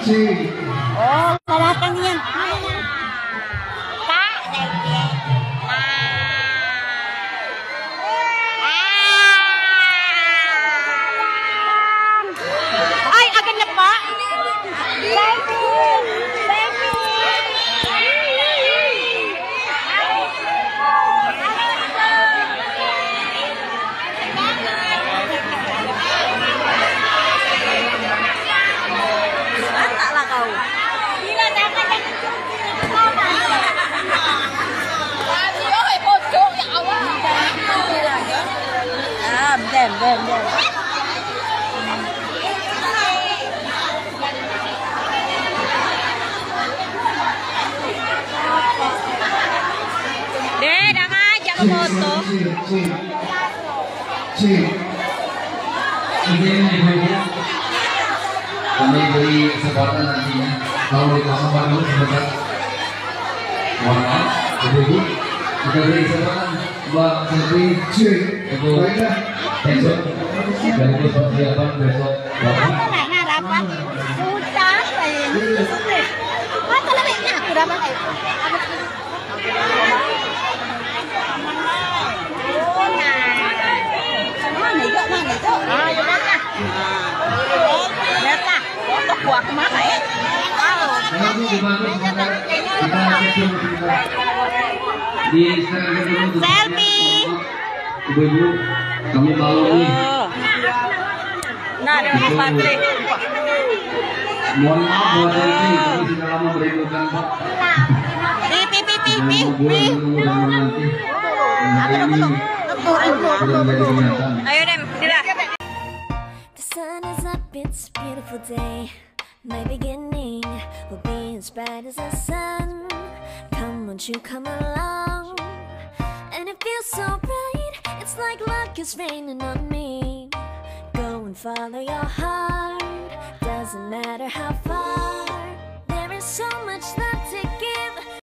Oh, kedatangan yan. Ay, agad na pa. Dem. Deh, dah ngajak ke foto. Kami beri kesempatan nantinya kalau di kelas 4 dulu sebentar. Mohon maaf, ibu-ibu, kita beri kesempatan Mbak Selfi, ibu besok dan itu persiapan besok lagi. Harapan sudah mata lebihnya aku dapat untuk buah kemana ya? Selfi. Ibu-ibu, kami mau nih. Nah, dengan Patri. Mohon maaf buat Selfi, kami sudah lama merindukan Pak. Ayo Dem, sila. The sun is up, it's a beautiful day. My beginning will be as bright as the sun. Come, won't you come along? And it feels so bright, it's like luck is raining on me. Go and follow your heart, doesn't matter how far. There is so much love to